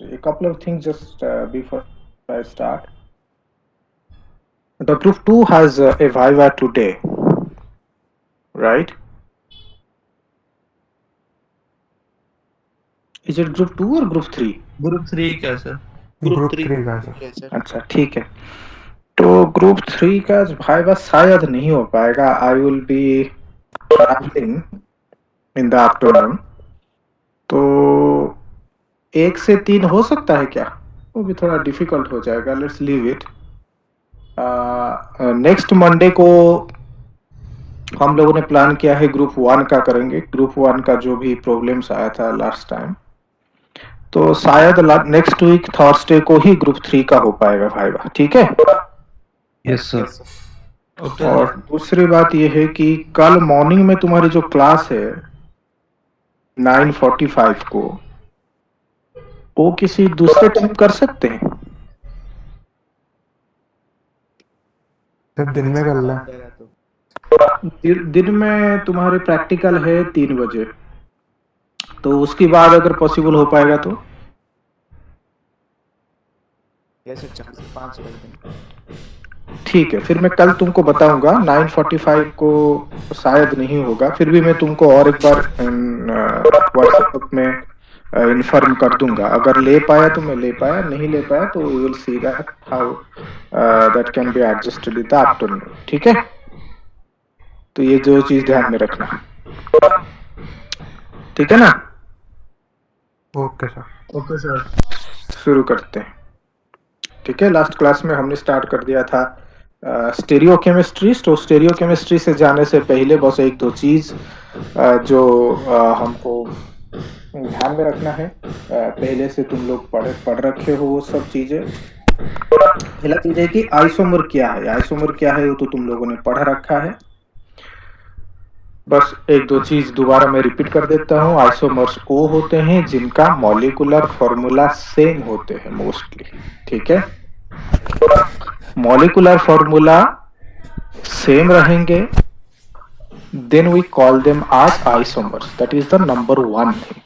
chemistry. A couple of things just before I start. The group 2 has a Viva today, right? Is it group 2 or group 3? Group 3 का sir. Group group 3 3 का sir. है sir. अच्छा ठीक है, तो group 3 का भाई शायद नहीं हो पाएगा. I will be travelling in the afternoon. तो 1 से 3 हो सकता है क्या? वो भी थोड़ा डिफिकल्ट हो जाएगा. Let's leave it. Next Monday को हम लोगों ने प्लान किया है ग्रुप 1 का करेंगे. ग्रुप 1 का जो भी प्रॉब्लम्स आया था लास्ट टाइम, तो शायद नेक्स्ट वीक थर्सडे को ही ग्रुप 3 का हो पाएगा भाई. ठीक है. Yes sir. ओके और सर। दूसरी बात यह है कि कल मॉर्निंग में तुम्हारी जो क्लास है 9:45 को, वो किसी दूसरे टाइम कर सकते हैं? सर दिन में कर ले। दिन में तुम्हारे प्रैक्टिकल है 3 बजे, तो उसके बाद अगर पॉसिबल हो पाएगा तो जैसे 4 से 5 कर दें। ठीक है. फिर मैं कल तुमको बताऊंगा. 9:45 को शायद नहीं होगा, फिर भी मैं तुमको और एक बार व्हाट्सएप में इन्फॉर्म कर दूंगा. अगर ले पाया तो मैं ले पाया, नहीं ले पाया तो we will see that how that can be adjusted in the afternoon. ठीक है. तो ये जो चीज ध्यान में रखना. ठीक है ना? Okay sir. Okay sir. शुरू करते हैं. ठीक है. लास्ट क्लास में हमने स्टार्ट कर दिया था स्टेरियो केमिस्ट्री. तो स्टेरियो केमिस्ट्री से जाने से पहले बस 1-2 चीज जो हमको ध्यान में रखना है. पहले से तुम लोग पढ़ रखे हो वो सब चीजें. पहला चीज है कि आइसोमर क्या है. आइसोमर क्या है वो तो तुम लोगों ने पढ़ रखा है. बस 1-2 चीज दोबारा मैं रिपीट कर देता हूँ. आइसोमर्स वो होते हैं जिनका मॉलिक्यूलर फॉर्मूला सेम होते हैं मोस्टली. ठीक है. मॉलिक्यूलर फॉर्मूला सेम रहेंगे, then we call them as isomers. That is the number 1 thing.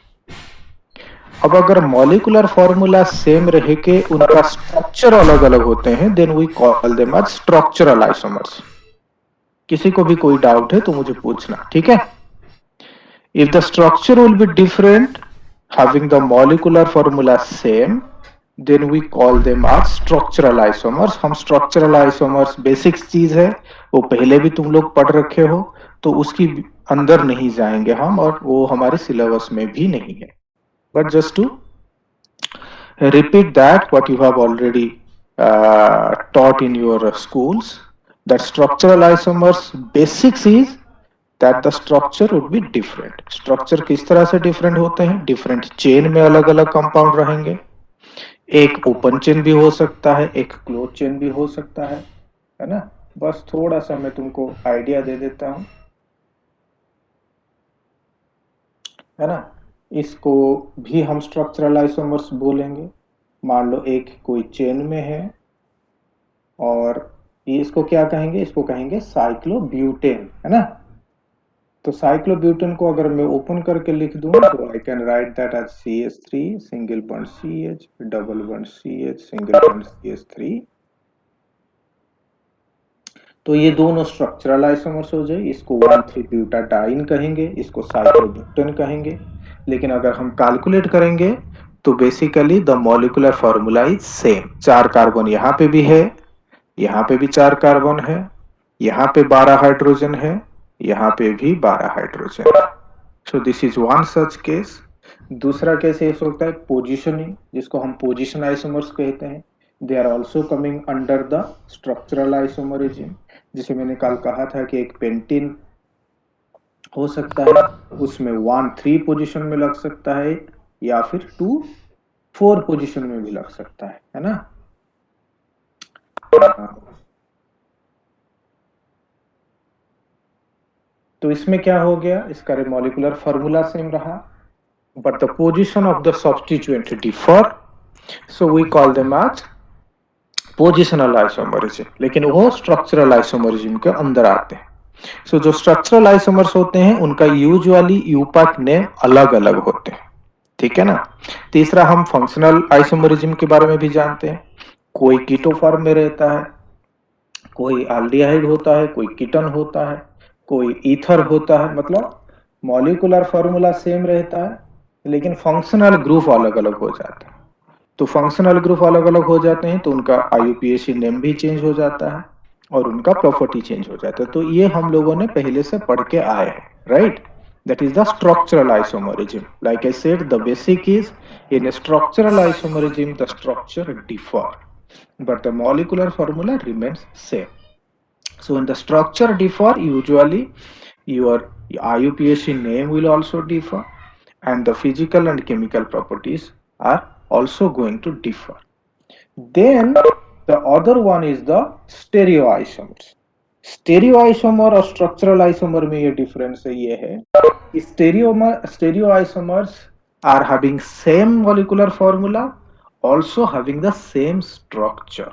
अब अगर मॉलिक्यूलर फॉर्मूला सेम रहे के उनका स्ट्रक्चर अलग अलग होते हैं, then we call them as structural isomers. किसी को भी कोई डाउट है तो मुझे पूछना. ठीक है. If the structure will be different having the molecular formula same, then we call them as structural isomers. हम structural isomers बेसिक चीज है, वो पहले भी तुम लोग पढ़ रखे हो, तो उसकी अंदर नहीं जाएंगे हम, और वो हमारे सिलेबस में भी नहीं है. But just to repeat that what you have already taught in your schools, that structural isomers basics is that the structure would be different. Structure किस तरह से different होते हैं? Different chain में अलग अलग compound रहेंगे. एक ओपन चेन भी हो सकता है, एक क्लोज चेन भी हो सकता है ना? बस थोड़ा सा मैं तुमको आइडिया दे देता हूं, है ना? इसको भी हम स्ट्रक्चरल आइसोमर्स बोलेंगे. मान लो एक कोई चेन में है, और इसको क्या कहेंगे? इसको कहेंगे साइक्लोब्यूटेन, है ना? तो साइक्लोब्यूटेन को अगर मैं ओपन करके लिख दूं तो I can write that as CH3 single bond CH, double bond CH, single bond CH3. तो ये दोनों स्ट्रक्चरल आइसोमर्स हो जाए. इसको 1,3-ब्यूटाडाइन कहेंगे, इसको साइक्लोब्यूटेन कहेंगे. लेकिन अगर हम कैलकुलेट करेंगे तो basically the molecular formula is same. 4 carbon यहाँ पे भी है, यहाँ पे भी 4 कार्बन है, यहाँ पे 12 हाइड्रोजन है, यहाँ पे भी 12 हाइड्रोजन है. So this is one such case. दूसरा केस ये होता है पोजिशनिंग, जिसको हम पोजिशन आइसोमर्स कहते हैं. They are also coming under the structural isomerism. जिसे मैंने कल कहा था कि एक पेंटिन हो सकता है, उसमें 1-3 पोजीशन में लग सकता है, या फिर 2-4 पोजीशन में भी लग सकता है ना? तो इसमें क्या हो गया? इसका मॉलिक्यूलर फॉर्मूला सेम रहा, but the position of the substituent differ, so we call them as positional isomerism. लेकिन वो स्ट्रक्चरल आइसोमरिज्म के अंदर आते हैं. सो जो स्ट्रक्चरल आइसोमर्स होते हैं उनका यूजुअली यूपैक नेम अलग अलग होते हैं. ठीक है ना। तीसरा, हम फंक्शनल आइसोमरिज्म के बारे में भी जानते हैं। कोई कीटो फॉर्म में रहता है, कोई एल्डिहाइड होता है, कोई कीटन होता है, कोई ईथर होता है। मतलब मॉलिक्यूलर फॉर्मूला सेम रहता है लेकिन फंक्शनल ग्रुप अलग अलग हो जाता है। तो फंक्शनल ग्रुप अलग अलग हो जाते हैं तो उनका आईयूपीएसी नेम भी चेंज हो जाता है और उनका प्रॉपर्टी चेंज हो जाता है। तो ये हम लोगों ने पहले से पढ़ के आए हैं, right. That is the structural isomerism. Like I said, the basic is in structural isomerism the structure differ but the molecular formula remains same. So when the structure differ, usually your IUPAC name will also differ and the physical and chemical properties are also going to differ. Then the other one is the stereoisomers. Stereoisomer और structural isomer में ये difference है, ये है stereoisomers are having same molecular formula, also having the same structure.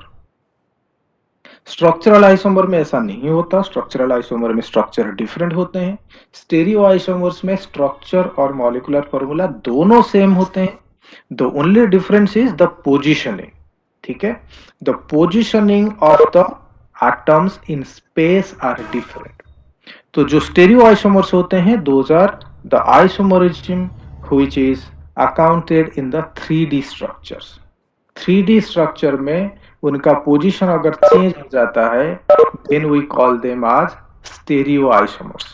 Structural isomer में ऐसा नहीं होता, स्ट्रक्चरल आइसोमर में स्ट्रक्चर डिफरेंट होते हैं। स्टेरियो आइसोमर्स में स्ट्रक्चर और मॉलिक्यूलर फॉर्मूला दोनों सेम होते हैं। The only difference is the positioning, ठीक है। The positioning of the atoms in space are different. तो जो स्टेरियो आइसोमर्स होते हैं, those are the isomerism which is accounted in the 3D structures. 3D structure में उनका पोजीशन अगर change हो जाता है then we call them as stereo isomers,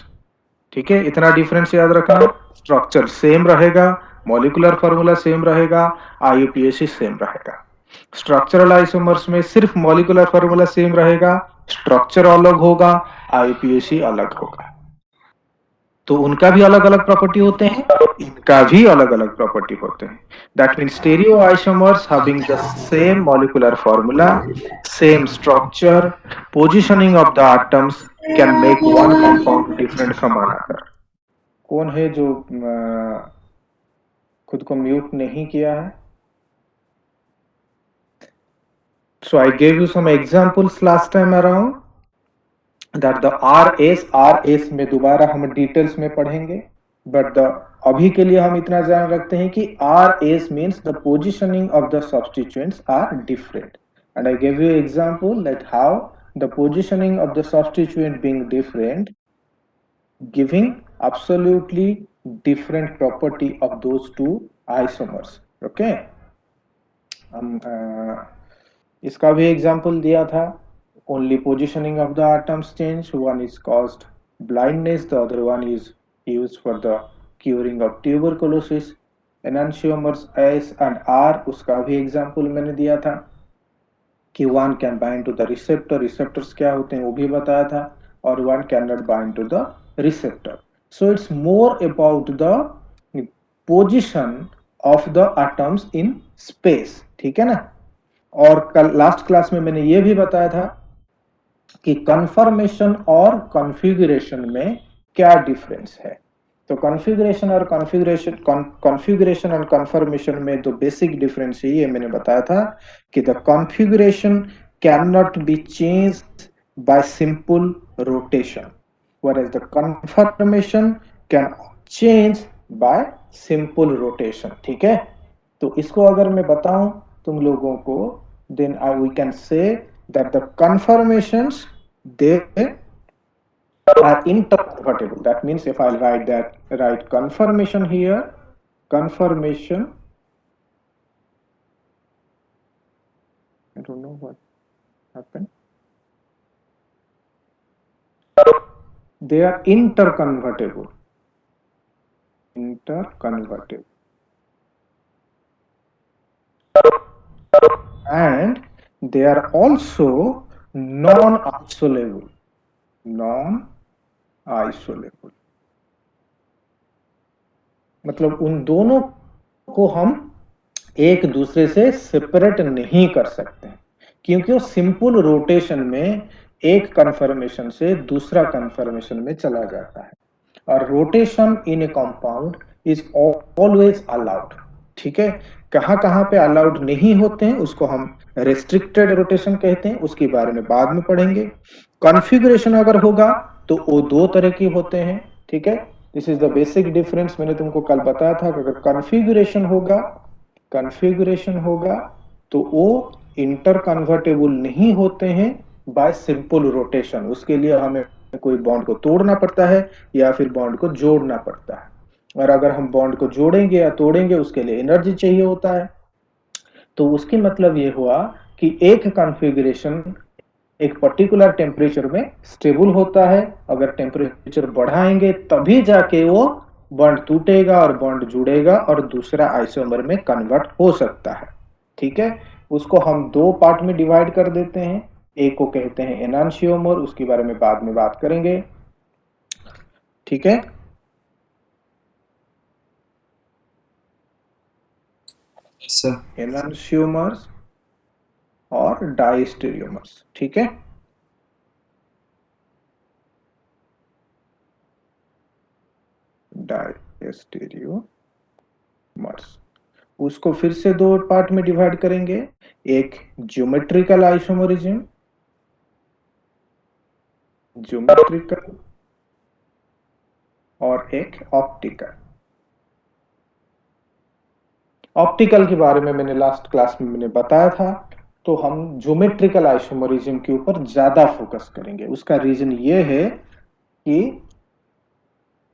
ठीक है। इतना डिफरेंस याद रखना, स्ट्रक्चर सेम रहेगा, मॉलिक्यूलर फॉर्मूला सेम रहेगा, आईयूपीएसी सेम रहेगा। स्ट्रक्चरल आइसोमर्स में सिर्फ मॉलिक्यूलर फॉर्मूला सेम रहेगा, स्ट्रक्चर अलग होगा, आईयूपीएसी अलग होगा। तो उनका भी अलग अलग प्रॉपर्टी होते हैं, इनका भी अलग अलग प्रॉपर्टी होते हैं। That means stereo isomers having the same molecular formula, same structure, positioning of the atoms can make one compound different from another. कौन है जो खुद को म्यूट नहीं किया है? So I gave you some examples last time around that the RS में दोबारा हम डिटेल्स में पढ़ेंगे, बट अभी के लिए हम इतना जान रखते हैं कि RS means the positioning of the substituents are different, and I gave you example that how the positioning of the substituent being different giving absolutely different property of those two isomers. Okay, इसका भी example दिया था। only positioning of the atoms change, one is caused blindness, the other one is used for the curing of tuberculosis. enantiomers S and R, उसका भी example मैंने दिया था कि one can bind to the receptor, receptors क्या होते हैं वो भी बताया था, और one cannot bind to the receptor. So it's more about the position of the atoms in space, ठीक है ना। और कल लास्ट क्लास में मैंने ये भी बताया था कि कन्फर्मेशन और कॉन्फ़िगरेशन में क्या डिफरेंस है। तो कॉन्फ़िगरेशन और कॉन्फ़िगरेशन और कन्फर्मेशन में जो बेसिक डिफरेंस है ये मैंने बताया था कि the configuration can not be changed by simple rotation, whereas the confirmation can change by simple rotation, ठीक है। तो इसको अगर मैं बताऊं तुम लोगों को, then we can say that the conformations they are interconvertible. That means if I write conformation here, conformation, I don't know what happened. They are interconvertible. And they are also non-isolable. मतलब उन दोनों को हम एक दूसरे से separate नहीं कर सकते क्योंकि वो सिंपल रोटेशन में एक कन्फर्मेशन से दूसरा कन्फर्मेशन में चला जाता है, और rotation in A compound is always allowed, ठीक है। कहां पे अलाउड नहीं होते हैं उसको हम रेस्ट्रिक्टेड रोटेशन कहते हैं, उसके बारे में बाद में पढ़ेंगे। कॉन्फ़िगरेशन अगर होगा तो वो दो तरह की होते हैं, ठीक है। This is the basic difference. मैंने तुमको कल बताया था कि अगर कन्फिगुरेशन होगा तो वो इंटर कन्वर्टेबल नहीं होते हैं बाय सिंपल रोटेशन। उसके लिए हमें कोई बॉन्ड को तोड़ना पड़ता है या फिर बॉन्ड को जोड़ना पड़ता है। और अगर हम बॉन्ड को जोड़ेंगे या तोड़ेंगे उसके लिए एनर्जी चाहिए होता है। तो उसकी मतलब ये हुआ कि एक कॉन्फ़िगरेशन एक पर्टिकुलर टेम्परेचर में स्टेबल होता है। अगर टेम्परेचर बढ़ाएंगे तभी जाके वो बॉन्ड टूटेगा और बॉन्ड जुड़ेगा और दूसरा आइसोमर में कन्वर्ट हो सकता है। ठीक है, उसको हम दो पार्ट में डिवाइड कर देते हैं। एक को कहते हैं एनांशियोमर, उसके बारे में बाद में बात करेंगे। ठीक है, सर एनांशियोमर्स और डायस्टेरियोमर्स। ठीक है, डायस्टेरियोमर्स उसको फिर से दो पार्ट में डिवाइड करेंगे। एक ज्योमेट्रिकल आइसोमरिज्म, ज्योमेट्रिकल, और एक ऑप्टिकल। ऑप्टिकल के बारे में मैंने लास्ट क्लास में मैंने बताया था। तो हम ज्योमेट्रिकल आइसोमरिज्म के ऊपर ज्यादा फोकस करेंगे। उसका रीजन ये है कि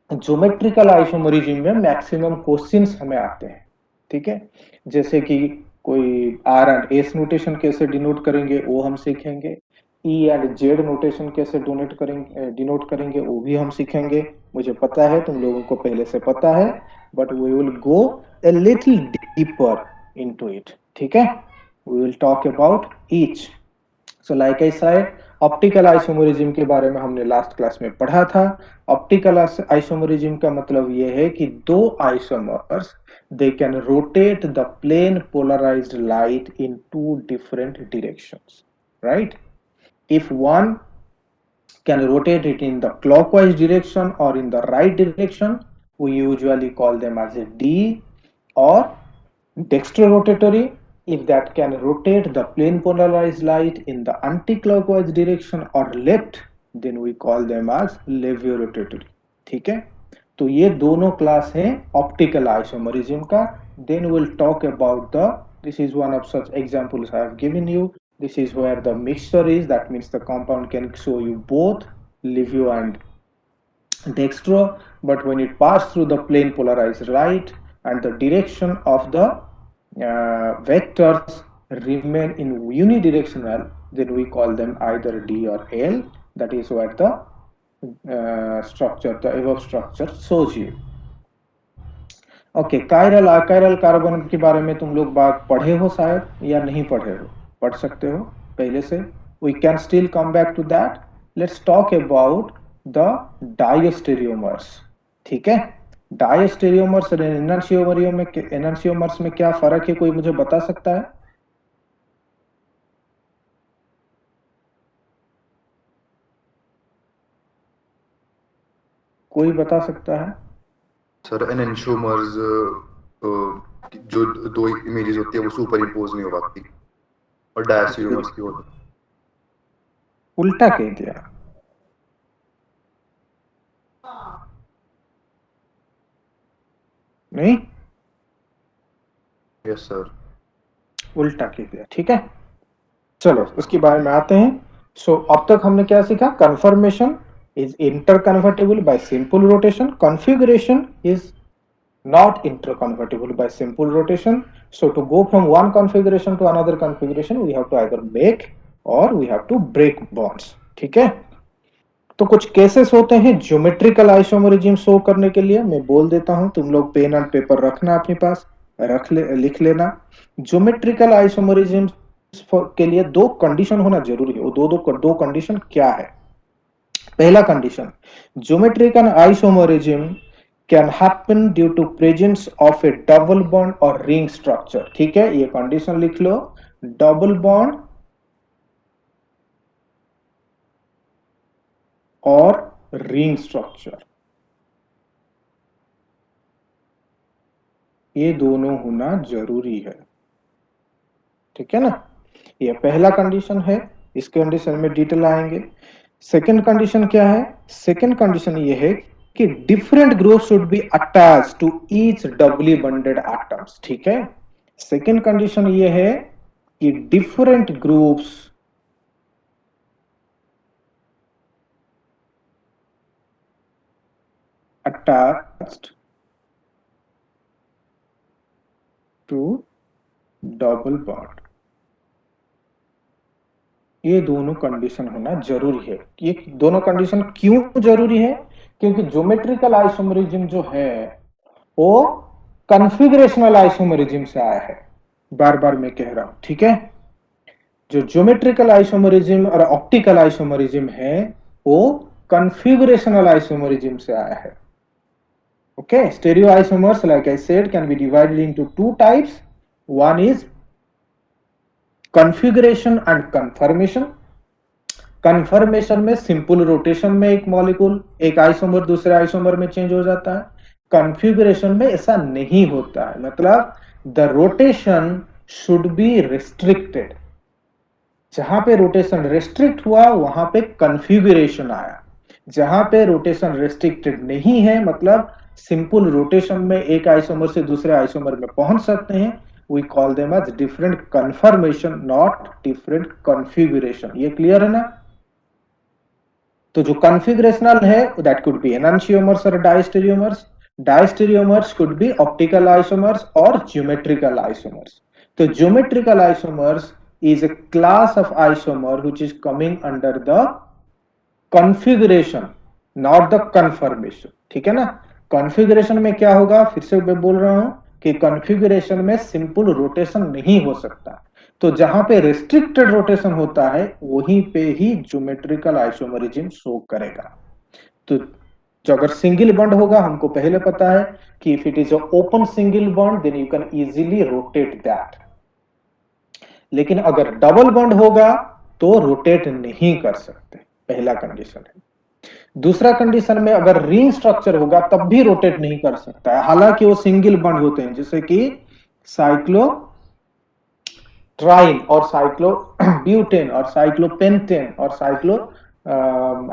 ज्योमेट्रिकल आइसोमरिज्म में मैक्सिमम क्वेश्चंस हमें आते हैं। ठीक है, जैसे कि कोई आर एंड एस नोटेशन कैसे डिनोट करेंगे वो हम सीखेंगे। ई एंड जेड नोटेशन कैसे डिनोट करेंगे वो भी हम सीखेंगे। मुझे पता है तुम लोगों को पहले से पता है, but we will go a little deeper into it. ठीक है, we will talk about each. So like I said, optical isomerism के बारे में हमने लास्ट क्लास में पढ़ा था। ऑप्टिकल आइसोमरिज्म का मतलब यह है कि दो isomers they can rotate the plane polarized light in two different directions, right? If one can rotate it in the clockwise direction or in the right direction, we usually call them as a D, or dextrorotatory if that can rotate the plane polarized light in the anti-clockwise direction or left, then we call them as leviorotatory. ठीक है, तो ये दोनों class हैं optical isomerism का। Then will talk about the, this is one of such examples I have given you. This is where the mixture is, that means the compound can show you both Livio and dextro, but when it passes through the plane polarized light and the direction of the vectors remain in unidirectional, then we call them either D or L. That is where the structure, the above structure shows you. Okay, chiral achiral carbon के बारे में तुम लोग बात पढ़े हो शायद या नहीं पढ़े हो, पढ़ सकते हो पहले से। We can still come back to that. Let's talk about the diastereomers. ठीक है, डायोस्टेरियोमर्स और एनांशियोमर्स में क्या फर्क है, कोई मुझे बता सकता है? कोई बता सकता है? सर एनेंशियोमर्स जो दो इमेजेस होती है वो सुपर इम्पोज नहीं हो पाती और डायस्टेरियोमर्स की होती है। उल्टा कह दिया। नहीं, यस सर। उल्टा कह दिया। ठीक है, चलो उसके बारे में आते हैं। सो अब तक हमने क्या सीखा? Conformation is interconvertible by simple rotation. Configuration is not interconvertible by simple rotation. So to go from one configuration to another configuration, we have to either make or we have to break bonds. ठीक है, तो कुछ cases होते हैं geometrical isomerism show करने के लिए। मैं बोल देता हूं, तुम लोग पेन एंड पेपर रखना अपने पास, लिख लेना। ज्योमेट्रिकल आइसोमरिज्म के लिए दो कंडीशन होना जरूरी है। वो दो कंडीशन क्या है? पहला condition, geometrical isomerism can happen due to presence of a double bond और रिंग स्ट्रक्चर। ठीक है, ये कंडीशन लिख लो, डबल बॉन्ड और रिंग स्ट्रक्चर, ये दोनों होना जरूरी है। ठीक है ना, ये पहला कंडीशन है। इस कंडीशन में डिटेल आएंगे। सेकंड कंडीशन क्या है? सेकंड कंडीशन ये है कि different group should be attach to each doubly bonded atoms, ठीक है। सेकेंड कंडीशन ये है कि different groups attached to double bond, ये दोनों कंडीशन होना जरूरी है। ये दोनों कंडीशन क्यों जरूरी है? क्योंकि ज्योमेट्रिकल आइसोमरिज्म जो है वो कॉन्फ़िगरेशनल आइसोमरिज्म से आया है, बार बार मैं कह रहा हूं, ठीक है। जो ज्योमेट्रिकल आइसोमरिज्म और ऑप्टिकल आइसोमरिज्म है वो कॉन्फ़िगरेशनल आइसोमरिज्म से आया है। Okay, stereoisomers, like I said, can be divided into two types. One is configuration and conformation. Conformation में सिंपल रोटेशन में एक मॉलिक्यूल एक आइसोमर दूसरे आइसोमर में चेंज हो जाता है। कन्फिगरेशन में ऐसा नहीं होता है, मतलब the rotation should be restricted. जहां पे रोटेशन रेस्ट्रिक्ट हुआ वहां पे कन्फिगरेशन आया, जहां पे रोटेशन रेस्ट्रिक्टेड नहीं है, मतलब सिंपल रोटेशन में एक आइसोमर से दूसरे आइसोमर में पहुंच सकते हैं, we call them as different conformation, not different configuration. ये क्लियर है ना? तो जो कॉन्फ़िगरेशनल है दैट कुड बी एनांशियोमर्स और diastereomers, diastereomers could be optical isomers और ज्योमेट्रिकल आइसोमर्स। तो geometrical isomers is a class of isomer which is coming under the configuration, not the conformation, ठीक है ना। कॉन्फ़िगरेशन में क्या होगा, फिर से मैं बोल रहा हूं कि कॉन्फ़िगरेशन में सिंपल रोटेशन नहीं हो सकता, तो जहां पे रिस्ट्रिक्टेड रोटेशन होता है वहीं पे ही ज्योमेट्रिकल आइसोमरिज्म शो करेगा। तो जो अगर सिंगल बॉन्ड होगा, हमको पहले पता है कि if it is open single bond then you can easily rotate that, लेकिन अगर डबल बॉन्ड होगा तो रोटेट नहीं कर सकते, पहला कंडीशन है। दूसरा कंडीशन में अगर रिंग स्ट्रक्चर होगा तब भी रोटेट नहीं कर सकता है, हालांकि वो सिंगल बॉन्ड होते हैं, जैसे कि साइक्लो ट्राइन और साइक्लो ब्यूटेन और साइक्लोपेंटेन और साइक्लो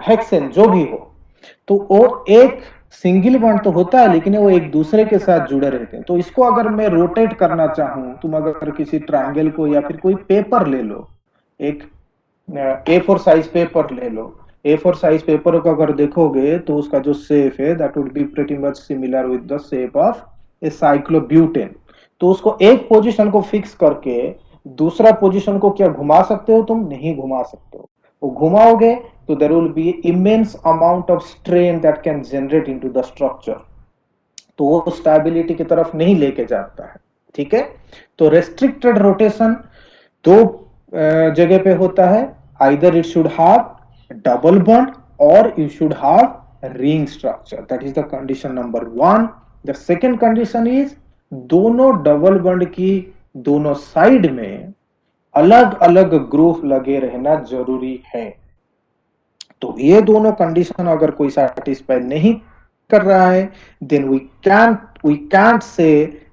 हेक्सेन जो भी हो, तो वो एक सिंगल बॉन्ड तो होता है लेकिन वो एक दूसरे के साथ जुड़े रहते हैं। तो इसको अगर मैं रोटेट करना चाहूं, तुम अगर किसी ट्रायंगल को या फिर कोई पेपर ले लो, एक A4 साइज पेपर ले लो, A4 साइज पेपर को अगर देखोगे तो उसका जो शेप है that would be pretty much similar with the shape of A cyclobutane. तो उसको एक पोजीशन को फिक्स करके दूसरा पोजीशन को क्या घुमा सकते हो? तुम नहीं घुमा सकते हो। वो घुमाओगे तो there will be immense amount of strain that can generate into the structure, तो वो स्टेबिलिटी की तरफ नहीं लेके जाता है, ठीक है। तो रेस्ट्रिक्टेड रोटेशन दो जगह पे होता है, either it should have double bond और you should have ring structure, that is the condition number 1। The second condition is दोनों डबल बॉन्ड की दोनों साइड में अलग अलग ग्रुप लगे रहना जरूरी है। तो ये दोनों कंडीशन अगर कोई सैटिस्फाई नहीं कर रहा है then we can't say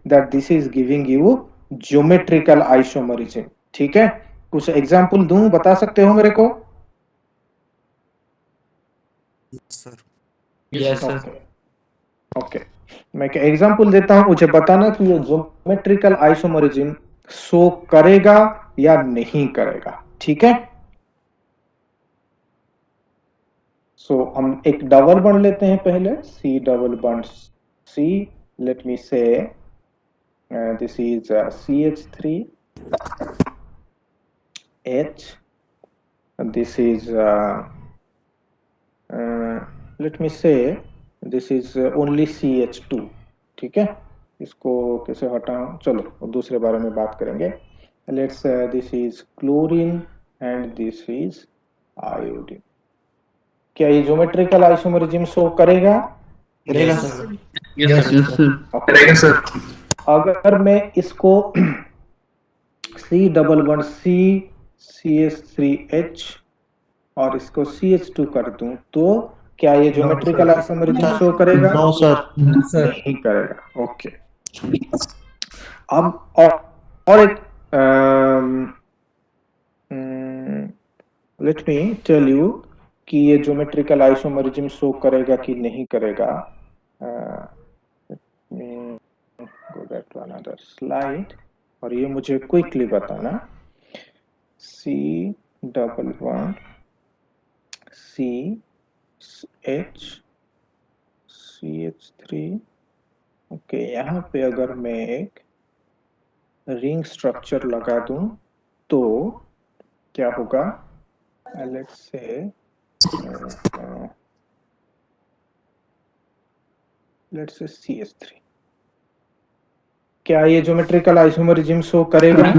that this is giving you geometrical isomerism, ठीक है। कुछ एग्जांपल दूं, बता सकते हो मेरे को? Yes sir. ओके ओके, मैं क्या एग्जांपल देता हूं, मुझे बताना कि ये ज्योमेट्रिकल आइसोमरिज्म शो करेगा या नहीं करेगा, ठीक है। सो हम एक डबल बॉन्ड लेते हैं पहले, C double bond C, let me say this is CH3 H, this is let me say this is only CH2, ठीक है। इसको कैसे हटाऊं, चलो दूसरे बारे में बात करेंगे। Let's this is chlorine and this is iodine. क्या ये ज्योमेट्रिकल आइसोमरिज्म शो करेगा? करेगा सर। Yes sir. करेगा सर। अगर मैं इसको C double bond C CH3H और इसको CH2 कर दूं तो क्या ये ज्योमेट्रिकल आइसोमरिज्म शो करेगा? No sir. नहीं करेगा, ओके। अब और एक लेट मी टेल यू कि ये ज्योमेट्रिकल आइसोमरिज्म शो करेगा कि नहीं करेगा। Go back to another slide और ये मुझे क्विकली बताना। C11 CH3 ओके, यहाँ पे अगर मैं एक रिंग स्ट्रक्चर लगा दूं तो क्या होगा? लेट्स से CH3, क्या ये ज्योमेट्रिकल आइसोमरिज्म शो करेगा?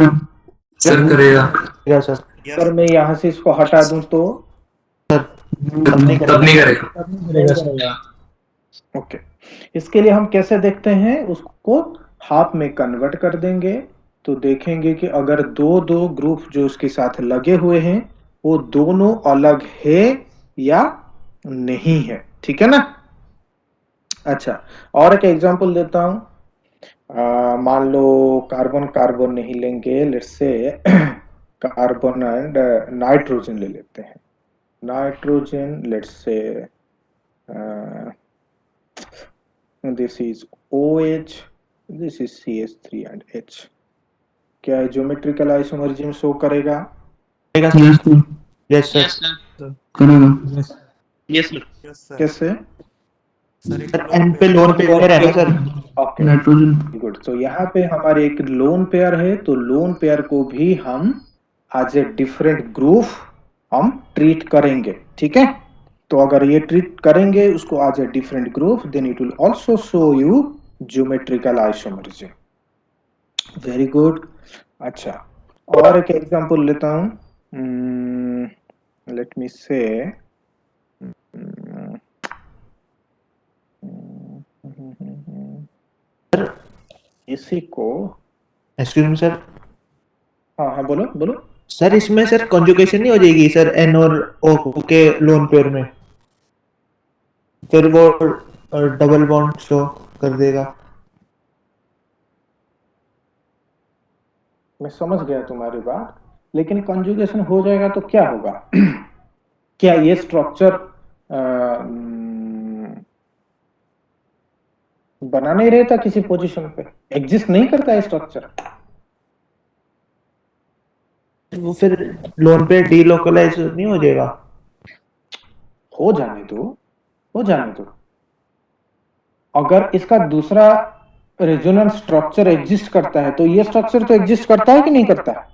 सर करेगा। या सर अगर मैं यहाँ से इसको हटा दूं तो तब नहीं करेगा। ओके, इसके लिए हम कैसे देखते हैं? उसको हाफ में कन्वर्ट कर देंगे तो देखेंगे कि अगर दो दो ग्रुप जो उसके साथ लगे हुए हैं वो दोनों अलग है या नहीं है। ठीक है ना? अच्छा, और एक एग्जांपल देता हूं। मान लो कार्बन कार्बन नहीं लेंगे, let's say carbon and nitrogen ले लेते हैं। Nitrogen, let's say this is OH, this is CH3 and H। क्या ज्योमेट्रिकल आइसोमरिज्म शो करेगा? Yes sir yes sir. कैसे? सर एन पे लोन पेयर है ना सर। Okay, good. तो यहाँ पे हमारे एक लोन पेयर है, तो लोन पेयर को भी हम एज ए डिफरेंट ग्रुप हम ट्रीट करेंगे। ठीक है? तो अगर ये ट्रीट करेंगे उसको as a different group, then it will also show you geometrical isomerism. Very good. अच्छा, और एक एग्जांपल लेता हूं। लेट मी से इसी को, एक्सक्यूज मी सर। हाँ हाँ, बोलो बोलो। सर इसमें सर कॉन्जुगेशन नहीं हो जाएगी सर एन और ओ के लोन पेयर में? फिर वो डबल बॉन्ड शो कर देगा। मैं समझ गया तुम्हारी बात, लेकिन कंजुगेशन हो जाएगा तो क्या होगा? क्या ये स्ट्रक्चर बना नहीं रहता किसी पोजीशन पे, एग्जिस्ट नहीं करता है स्ट्रक्चर? वो फिर लोन पे डीलोकलाइज नहीं हो जाएगा? हो जाने दो, हो जाने दो। अगर इसका दूसरा रेजोनेंस स्ट्रक्चर एग्जिस्ट करता है तो ये स्ट्रक्चर तो एग्जिस्ट करता है कि नहीं करता है?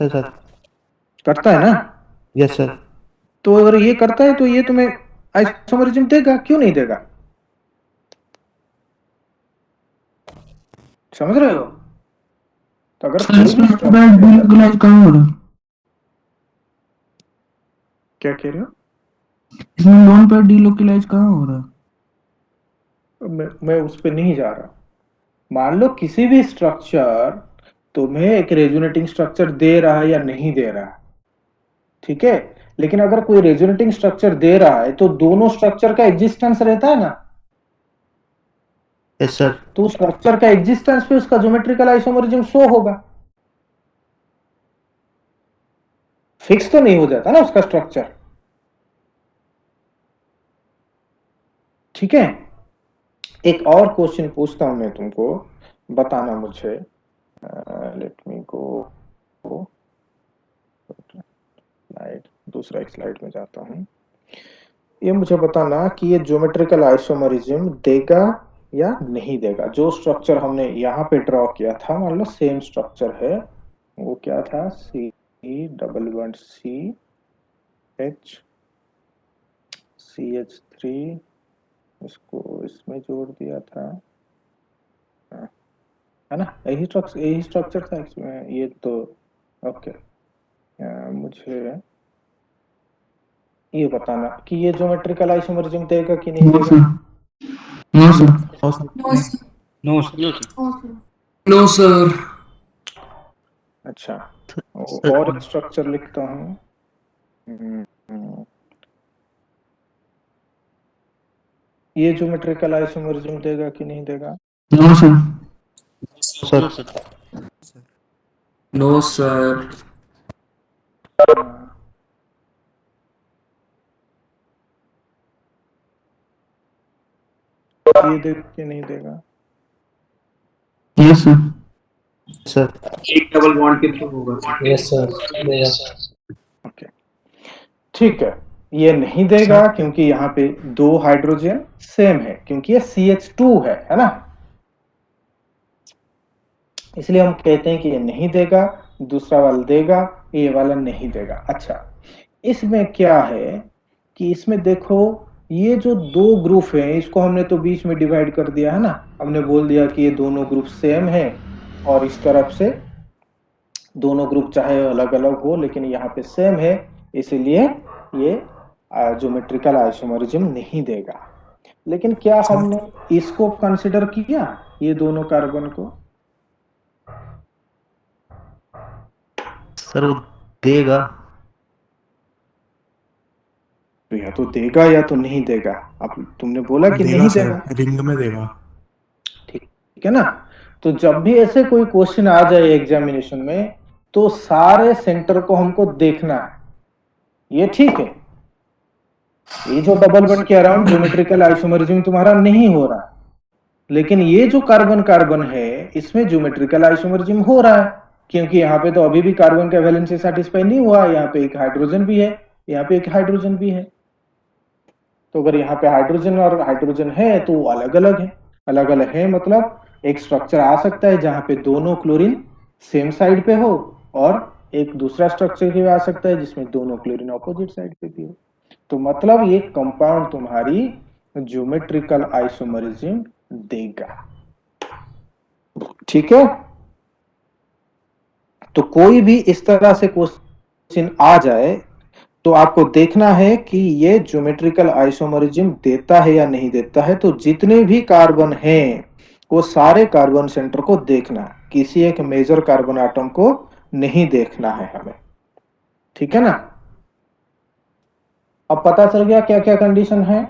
सर करता है ना? Yes sir. तो अगर ये करता है तो ये तुम्हें आइसोमरिज्म देगा, क्यों नहीं देगा? समझ रहे हो? तो अगर कोई भी डीलोकलाइज कहाँ हो रहा है? क्या कह रहे हो? इसमें लोन पर डीलोकलाइज कहाँ हो रहा है? मैं उस पर नहीं जा रहा। मान लो किसी भी स्ट्रक्चर तुम्हें एक रेजोनेटिंग स्ट्रक्चर दे रहा है या नहीं दे रहा है, ठीक है? लेकिन अगर कोई रेजोनेटिंग स्ट्रक्चर दे रहा है तो दोनों स्ट्रक्चर का एग्जिस्टेंस रहता है ना? Yes sir. तो स्ट्रक्चर का एग्जिस्टेंस पे उसका ज्योमेट्रिकल आइसोमरिज्म शो होगा। फिक्स तो नहीं हो जाता ना उसका स्ट्रक्चर। ठीक है? एक और क्वेश्चन पूछता हूं मैं तुमको, बताना मुझे। लेट मी गो स्लाइड, दूसरा एक स्लाइड में जाता हूं। ये मुझे बताना कि ये ज्योमेट्रिकल आइसोमरिज्म देगा या नहीं देगा। जो स्ट्रक्चर हमने यहाँ पे ड्रॉ किया था, मान लो सेम स्ट्रक्चर है, वो क्या था? C11 CH3, इसको इसमें जोड़ दिया था, है ना? यही स्ट्रक्चर था इसमें ये तो। ओके, मुझे ये बताना कि ये ज्योमेट्रिकल आइसोमरिज्म देगा कि नहीं देगा। No sir. No sir. अच्छा, और एक स्ट्रक्चर लिखता हूँ। ये ज्योमेट्रिकल आइसोमरिज्म देगा कि नहीं देगा? No sir. No sir. No sir. ये देख नहीं देगा। Yes sir. सर एक डबल बॉन्ड के थ्रू होगा सर। Yes sir. ओके, ठीक है, ये नहीं देगा क्योंकि यहाँ पे दो हाइड्रोजन सेम है, क्योंकि ये CH2 है ना, इसलिए हम कहते हैं कि ये नहीं देगा। दूसरा वाला देगा, ये वाला नहीं देगा। अच्छा, इसमें क्या है कि इसमें देखो, ये जो दो ग्रुप है इसको हमने तो बीच में डिवाइड कर दिया है ना, हमने बोल दिया कि ये दोनों ग्रुप सेम है, और इस तरफ से दोनों ग्रुप चाहे अलग अलग हो लेकिन यहाँ पे सेम है, इसीलिए ये ज्योमेट्रिकल आइसोमरिज्म नहीं देगा। लेकिन क्या हमने इसको कंसिडर किया, ये दोनों कार्बन को? सर वो देगा। तो या तो देगा या तो नहीं देगा। अब तुमने बोला कि नहीं देगा, रिंग में देगा। ठीक है ना। तो जब भी ऐसे कोई क्वेश्चन आ जाए एग्जामिनेशन में, तो सारे सेंटर को हमको देखना है, ये ठीक है। ये जो डबल बॉन्ड के अराउंड ज्योमेट्रिकल आइसोमरिज्म तुम्हारा नहीं हो रहा, लेकिन ये जो कार्बन कार्बन है इसमें ज्योमेट्रिकल आइसोमरिज्म हो रहा है, क्योंकि यहाँ पे तो अभी भी कार्बन का वैलेंसी सेटिस्फाई नहीं हुआ, यहाँ पे एक हाइड्रोजन भी है, यहाँ पे एक हाइड्रोजन भी है। तो अगर यहाँ पे हाइड्रोजन और हाइड्रोजन है तो वो अलग अलग है। अलग अलग है मतलब एक स्ट्रक्चर आ सकता है जहां पे दोनों क्लोरीन सेम साइड पे हो, और एक दूसरा स्ट्रक्चर भी आ सकता है जिसमें दोनों क्लोरीन ऑपोजिट साइड पे भी हो। तो मतलब ये कंपाउंड तुम्हारी ज्योमेट्रिकल आइसोमरिज्म देगा, ठीक है। तो कोई भी इस तरह से क्वेश्चन आ जाए तो आपको देखना है कि ये ज्योमेट्रिकल आइसोमरिज्म देता है या नहीं देता है। तो जितने भी कार्बन हैं वो सारे कार्बन सेंटर को देखना है, किसी एक मेजर कार्बन आटम को नहीं देखना है हमें, ठीक है ना। अब पता चल गया क्या क्या कंडीशन है।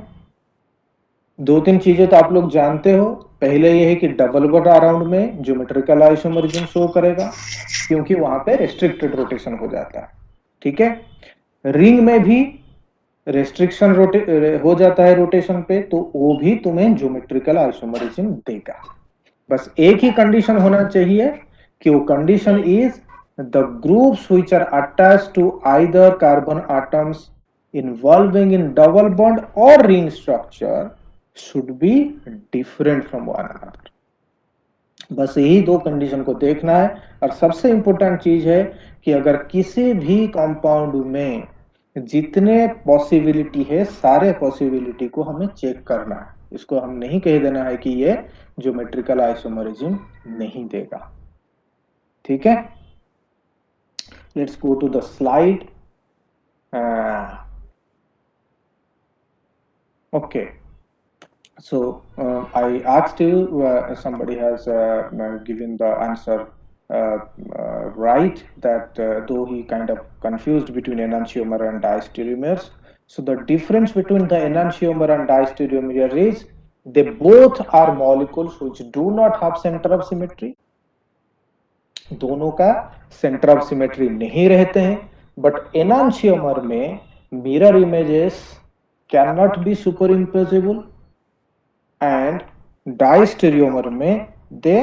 दो तीन चीजें तो आप लोग जानते हो। पहले ये है कि डबल बॉन्ड अराउंड में ज्योमेट्रिकल आइसोमरिज्म शो करेगा, क्योंकि वहां पे रेस्ट्रिक्टेड रोटेशन हो जाता है, ठीक है। रिंग में भी रेस्ट्रिक्शन हो जाता है रोटेशन पे, तो वो भी तुम्हें ज्योमेट्रिकल आइसोमरिज्म देगा। बस एक ही कंडीशन होना चाहिए कि वो condition is the groups which are attached to either carbon atoms involving in double bond और ring structure should be different from one another. बस यही दो कंडीशन को देखना है। और सबसे इंपॉर्टेंट चीज है कि अगर किसी भी कंपाउंड में जितने पॉसिबिलिटी है सारे पॉसिबिलिटी को हमें चेक करना है। इसको हम नहीं कह देना है कि ये ज्योमेट्रिकल आइसोमरिज्म नहीं देगा, ठीक है। Let's go to the slide. Okay, so I asked you, somebody has given the answer right, that though he kind of confused between enantiomer and diastereomers. So the difference between the enantiomer and diastereomer is they both are molecules which do not have center of symmetry. दोनों का centre of symmetry नहीं रहते हैं, but enantiomer में mirror images can not be superimposable, and diastereomer में they,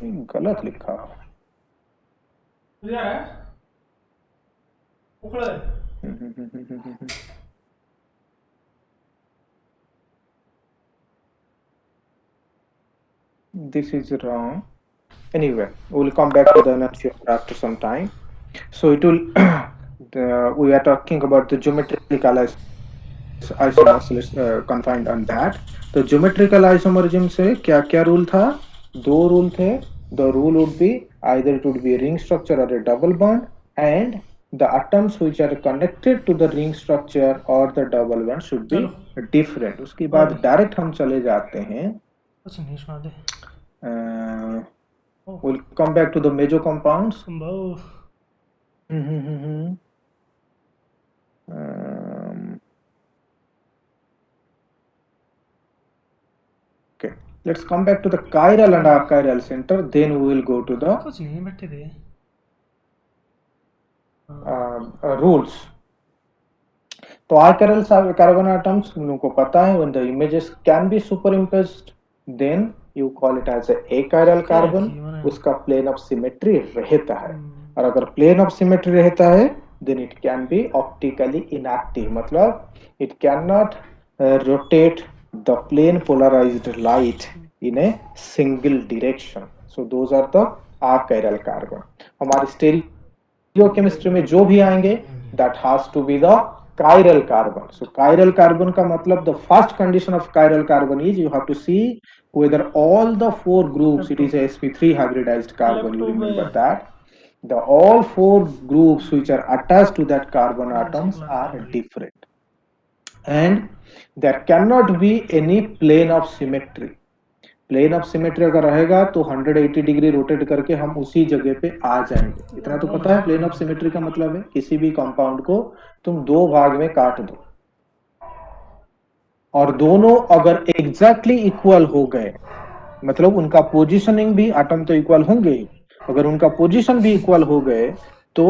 गलत लिखा है, this is wrong. Anyway, we'll come back to the enantiomer after some time. So it will we are talking about the geometrical isomers, confined on that. तो geometrical isomerism से क्या क्या rule था? दो रूल थे। The rule would be either it would be a ring structure or a double bond, and the atoms which are connected to the ring structure or the double bond should be different. उसके बाद direct हम चले जाते हैं, we'll come back to the major compounds. Okay, let's come back to the chiral and achiral center, then we will go to the rules. तो आर्करल carbon atoms को पता है, when the images can be superimposed then you call it as a achiral carbon, उसका plane of symmetry रहता है। और अगर plane of symmetry रहता है then it can be optically inactive, मतलब it cannot rotate the plane polarized light in a single direction, so those are the achiral carbon। हमारे स्टेरियोकेमिस्ट्री में जो भी आएंगे that has to be the chiral carbon। So chiral carbon का मतलब the first condition of chiral carbon is you have to see whether all the four groups, it is a sp3 hybridized carbon, you remember that the all four groups which are attached to that carbon atoms are different and there cannot be any plane of symmetry। Plane of symmetry अगर रहेगा तो 180 degree rotate करके हम उसी जगह पे आ जाएंगे। इतना तो पता है प्लेन ऑफ सिमेट्री का मतलब है किसी भी कंपाउंड को तुम दो भाग में काट दो और दोनों अगर एग्जैक्टली इक्वल हो गए, मतलब उनका पोजीशनिंग भी, एटम तो इक्वल होंगे ही, अगर उनका पोजीशन भी इक्वल हो गए तो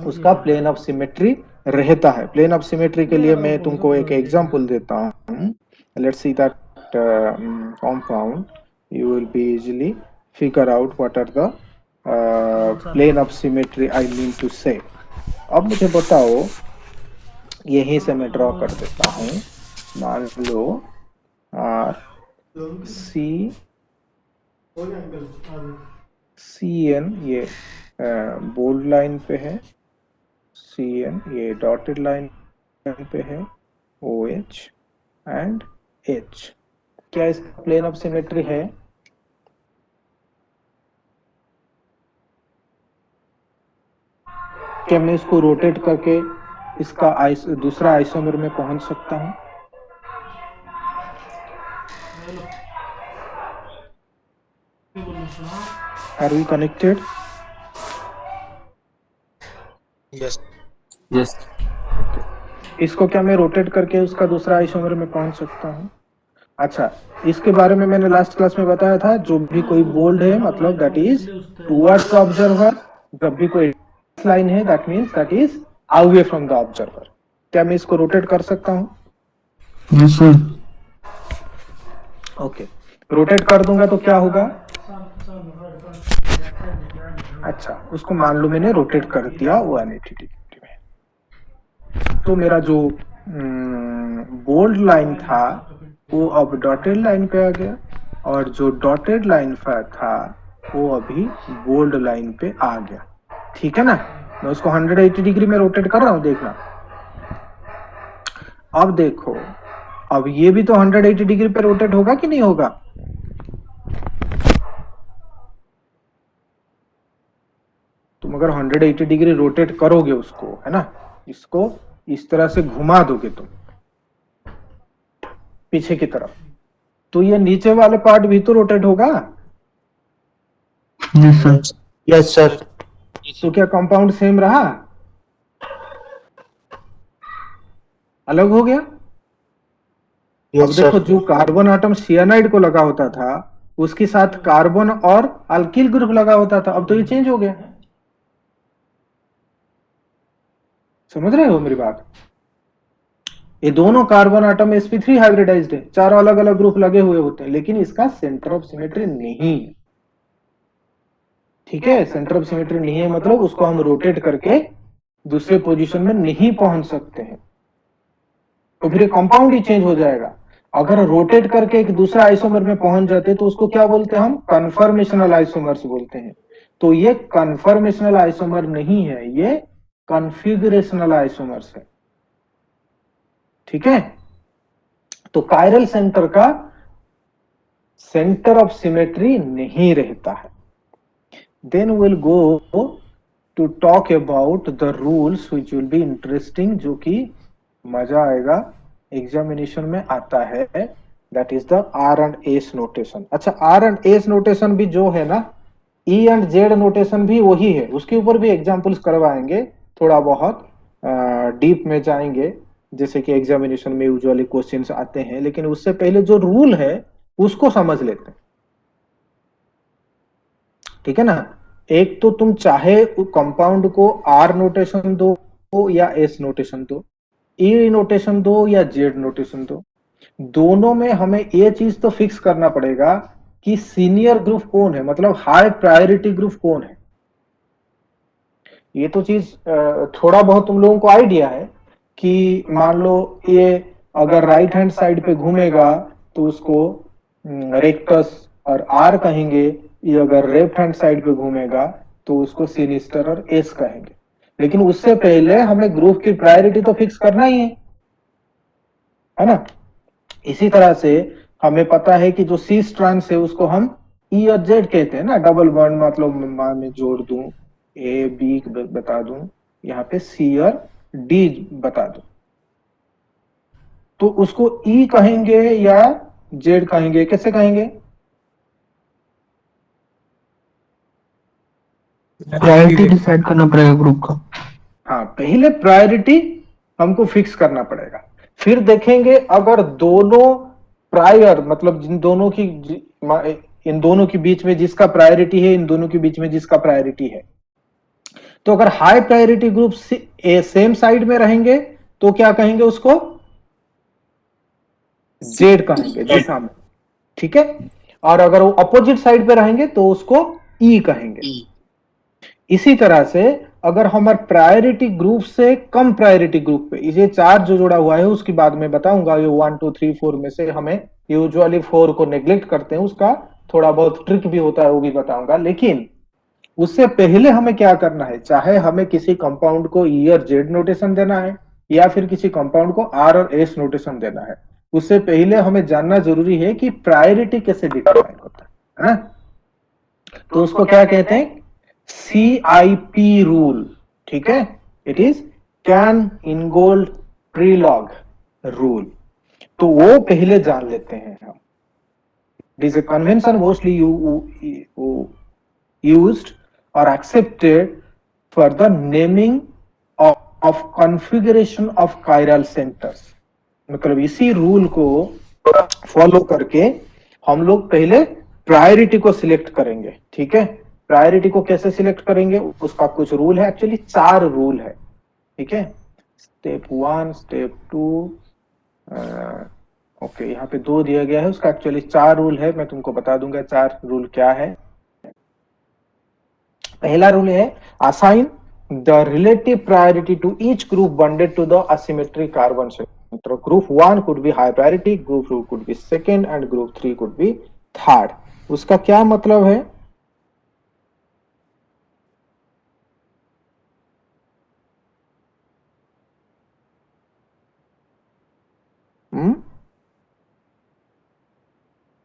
उसका प्लेन ऑफ सिमेट्री रहता है। प्लेन ऑफ सिमेट्री के लिए मैं तुमको एक एग्जांपल देता हूं। Let's see that compound, you will be easily figure out what are the plane of symmetry I mean to say। अब मुझे बताओ, यहीं से मैं ड्रॉ कर देता हूं, मान लो CN ये बोल्ड लाइन पे है, CN ये डॉटेड लाइन पे है, OH एंड H, क्या इसका प्लेन ऑफ सिमेट्री है? क्या मैं इसको रोटेट करके इसका दूसरा आइसोमर में पहुंच सकता हूं? Are we connected? Yes. Yes इसको क्या मैं रोटेट करके उसका दूसरा आइसोमर में पहुंच सकता हूं? अच्छा, इसके बारे में मैंने लास्ट क्लास में बताया था, जो भी कोई बोल्ड है मतलब that is towards the observer, जब भी कोई लाइन है that means that is away from the observer. क्या मैं इसको रोटेट कर सकता हूं? यस सर ओके, रोटेट कर दूंगा तो क्या होगा? अच्छा, उसको मान लो मैंने रोटेट कर दिया 180 डिग्री में, तो मेरा जो बोल्ड लाइन था वो अब डॉटेड लाइन पे आ गया और जो डॉटेड लाइन पे था वो अभी बोल्ड लाइन पे आ गया। ठीक है ना, मैं उसको 180 डिग्री में रोटेट कर रहा हूं, देखना। अब देखो, अब ये भी तो 180 डिग्री पे रोटेट होगा कि नहीं होगा? तुम अगर 180 डिग्री रोटेट करोगे उसको, है ना, इसको इस तरह से घुमा दोगे तुम पीछे की तरफ, तो ये नीचे वाले पार्ट भी तो रोटेट होगा। Yes sir yes sir. तो क्या कंपाउंड सेम रहा? अलग हो गया? अब यस देखो, सर। जो कार्बन आटम सियानाइड को लगा होता था उसके साथ कार्बन और अल्किल ग्रुप लगा होता था, अब तो ये चेंज हो गया। समझ रहे हो मेरी बात? ये दोनों कार्बन आटम sp3 हाइब्रिडाइज्ड है, चारों अलग अलग ग्रुप लगे हुए होते हैं, लेकिन इसका सेंटर ऑफ सिमेट्री नहीं है। ठीक है, सेंटर ऑफ सिमेट्री नहीं है मतलब उसको हम रोटेट करके दूसरे पोजीशन में नहीं पहुंच सकते हैं, तो फिर कंपाउंड ही चेंज हो जाएगा। अगर रोटेट करके एक दूसरा आइसोमर में पहुंच जाते तो उसको क्या बोलते हैं हम? कन्फर्मेशनल आइसोमर्स बोलते हैं। तो ये कन्फर्मेशनल आइसोमर नहीं है, ये कॉन्फ़िगरेशनल आइसोमर्स है। ठीक है, तो कायरल सेंटर का सेंटर ऑफ सिमेट्री नहीं रहता है। Then will go to talk about the rules which will be interesting, जो कि मजा आएगा, एग्जामिनेशन में आता है, that is the R and S notation. अच्छा, आर एंड एस नोटेशन भी जो है ना, ई एंड जेड नोटेशन भी वही है, उसके ऊपर भी एग्जांपल्स करवाएंगे, थोड़ा बहुत डीप में जाएंगे, जैसे कि एग्जामिनेशन में यूजुअली क्वेश्चंस आते हैं, लेकिन उससे पहले जो रूल है उसको समझ लेते हैं। ठीक है ना, एक तो तुम चाहे कंपाउंड को आर नोटेशन दो या एस नोटेशन दो, ई नोटेशन दो या जेड नोटेशन दो, दोनों में हमें ये चीज तो फिक्स करना पड़ेगा कि सीनियर ग्रुप कौन है, मतलब हाई प्रायोरिटी ग्रुप कौन है। ये तो चीज थोड़ा बहुत तुम लोगों को आइडिया है कि मान लो ये अगर राइट हैंड साइड पे घूमेगा तो उसको रेक्टस और आर कहेंगे, ये अगर लेफ्ट हैंड साइड पे घूमेगा तो उसको सिनिस्टर और एस कहेंगे। लेकिन उससे पहले हमें ग्रुप की प्रायोरिटी तो फिक्स करना ही है ना। इसी तरह से हमें पता है कि जो सी स्ट्रैंड्स है उसको हम ई और जेड कहते हैं ना, डबल बॉन्ड मतलब मैं जोड़ दूं, ए बी बता दूं, यहाँ पे सी और डी बता दूं, तो उसको ई कहेंगे या जेड कहेंगे, कैसे कहेंगे? प्रायोरिटी डिसाइड करना पड़ेगा ग्रुप का। हाँ, पहले प्रायोरिटी हमको फिक्स करना पड़ेगा, फिर देखेंगे अगर दोनों प्रायर मतलब इन दोनों के बीच में जिसका प्रायोरिटी है, इन दोनों के बीच में जिसका प्रायोरिटी है, तो अगर high priority group same side में रहेंगे तो क्या कहेंगे उसको? जेड कहेंगे, दिशा में, ठीक है। और अगर वो अपोजिट साइड पे रहेंगे तो उसको ई कहेंगे। इसी तरह से अगर हमारे प्रायोरिटी ग्रुप से कम प्रायोरिटी ग्रुप पे, ये चार जो जोड़ा हुआ है उसकी बाद में बताऊंगा, ये 1 2 3 4 में से हमें यूजुअली 4 को नेग्लेक्ट करते हैं, उसका थोड़ा बहुत ट्रिक भी होता है, वो भी बताऊंगा। लेकिन उससे पहले हमें क्या करना है, चाहे हमें किसी कंपाउंड को ई और जेड नोटेशन देना है या फिर किसी कंपाउंड को आर और एस नोटेशन देना है, उससे पहले हमें जानना जरूरी है कि प्रायोरिटी कैसे डिटरमाइन होता है ना। तो उसको क्या कहते हैं? CIP रूल, ठीक है। It is Cahn Ingold Prelog rule. तो वो पहले जान लेते हैं हम। It is a convention mostly used or accepted for the naming of configuration of chiral centers। मतलब इसी रूल को फॉलो करके हम लोग पहले प्रायोरिटी को सिलेक्ट करेंगे, ठीक है। प्रायोरिटी को कैसे सिलेक्ट करेंगे, उसका कुछ रूल है, एक्चुअली 4 रूल है, ठीक है। स्टेप 1, स्टेप 2, ओके, यहाँ पे 2 दिया गया है, उसका एक्चुअली 4 रूल है। मैं तुमको बता दूंगा 4 रूल क्या है। पहला रूल है assign the relative priority to each group bonded to the asymmetric carbon centre. Group 1 could be high priority, group 2 could be second and group 3 could be third। उसका क्या मतलब है?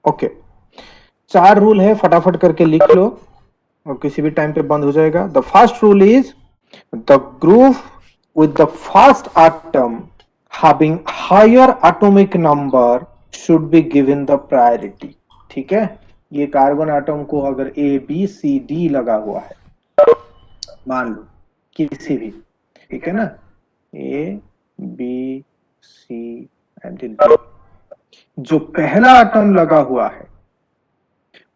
ओके, 4 रूल है, फटाफट करके लिख लो और किसी भी टाइम पे बंद हो जाएगा। The first rule is the group with the first atom having higher atomic number should be given the priority। ठीक है, ये कार्बन आटम को अगर A B C D लगा हुआ है, मान लो किसी भी, ठीक है ना, A B C and D, जो पहला आटम लगा हुआ है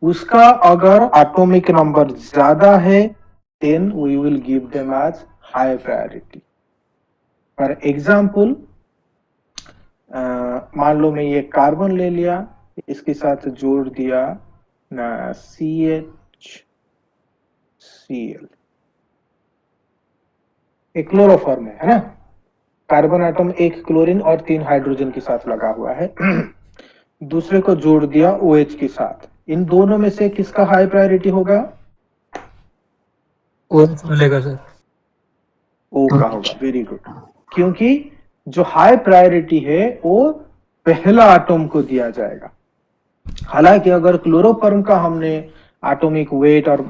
उसका अगर एटॉमिक नंबर ज्यादा है then we will give them as high priority। For example, मान लो मैं ये कार्बन ले लिया, इसके साथ जोड़ दिया CHCl, एक क्लोरोफॉर्म है ना। कार्बन आटम एक क्लोरीन और 3 हाइड्रोजन के साथ लगा हुआ है। दूसरे को जोड़ दिया OH के साथ। इन दोनों में से किसका हाई प्रायोरिटी होगा? OH मिलेगा सर। O का होगा, वेरी गुड। क्योंकि जो हाई प्रायोरिटी है वो पहला आटम को दिया जाएगा। हालांकि अगर क्लोरोफॉर्म का हमने एटॉमिक वेट और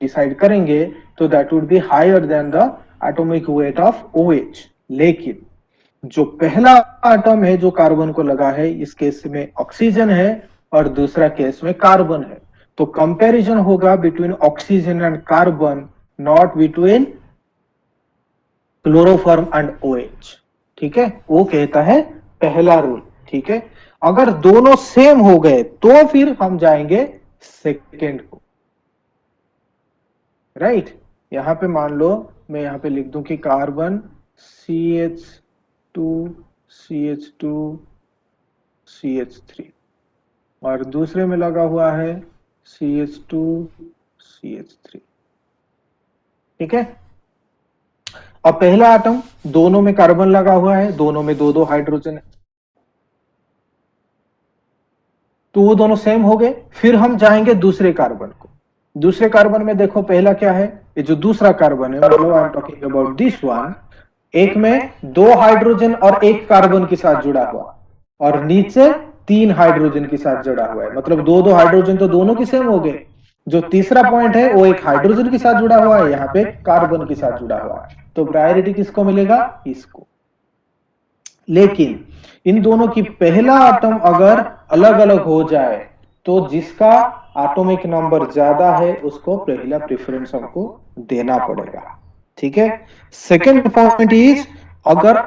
डिसाइड करेंगे तो that would be higher than the atomic weight of OH। लेकिन जो पहला आटम है जो कार्बन को लगा है, इस केस में ऑक्सीजन है और दूसरा केस में कार्बन है, तो कंपैरिजन होगा between oxygen and carbon, not between chloroform and OH। ठीक है, वो कहता है पहला रूल। ठीक है, अगर दोनों सेम हो गए तो फिर हम जाएंगे सेकेंड को, राइट। यहां पे मान लो मैं यहां पे लिख दूं कि कार्बन CH2 CH2 CH3 और दूसरे में लगा हुआ है CH2 CH3। ठीक है। अब पहला आटम, दोनों में कार्बन लगा हुआ है, दोनों में दो दो हाइड्रोजन है, तो वो दोनों सेम हो गए। फिर हम जाएंगे दूसरे कार्बन को। दूसरे कार्बन में देखो पहला क्या है, ये जो दूसरा कार्बन है, मतलब I am talking about this one, एक में दो हाइड्रोजन और एक कार्बन के साथ जुड़ा हुआ, और नीचे तीन हाइड्रोजन के साथ जुड़ा हुआ है, मतलब दो दो हाइड्रोजन तो दोनों की सेम हो गए। जो तीसरा पॉइंट है वो एक हाइड्रोजन के साथ जुड़ा हुआ है, यहाँ पे कार्बन के साथ जुड़ा हुआ है, तो प्रायोरिटी किसको मिलेगा, इसको। लेकिन इन दोनों की पहला आटम अगर अलग अलग हो जाए तो जिसका एटॉमिक नंबर ज्यादा है उसको पहला प्रेफरेंस हमको देना पड़ेगा। ठीक है। सेकंड पॉइंट इज, अगर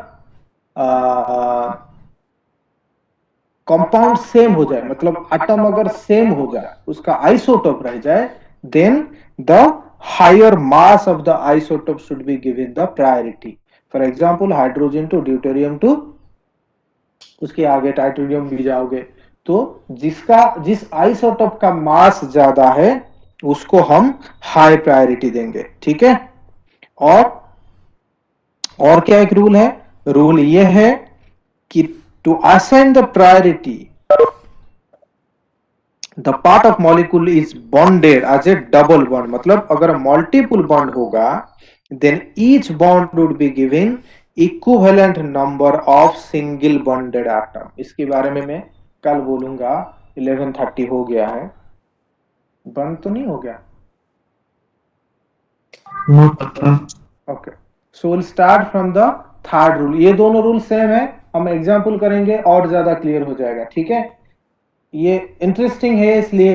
कंपाउंड सेम हो जाए, मतलब एटम अगर सेम हो जाए, उसका आइसोटोप रह जाए, then the higher mass of the isotope should be given the priority. For example hydrogen to deuterium to, उसके आगे टाइटेनियम भी जाओगे, तो जिस आइसोटोप का मास ज्यादा है उसको हम हाई प्रायोरिटी देंगे। ठीक है। और क्या एक रूल है, रूल ये है कि to assign the priority the part of molecule is bonded as a double bond, मतलब अगर मल्टीपल बॉन्ड होगा then each bond would be given equivalent number of single bonded atom. इसके बारे में मैं कल बोलूंगा। 11:30 हो गया है, बंद तो नहीं हो गया? Okay, so will start from the third rule. ये दोनों रूल सेम है, हम एग्जांपल करेंगे और ज्यादा क्लियर हो जाएगा। ठीक है। ये इंटरेस्टिंग है इसलिए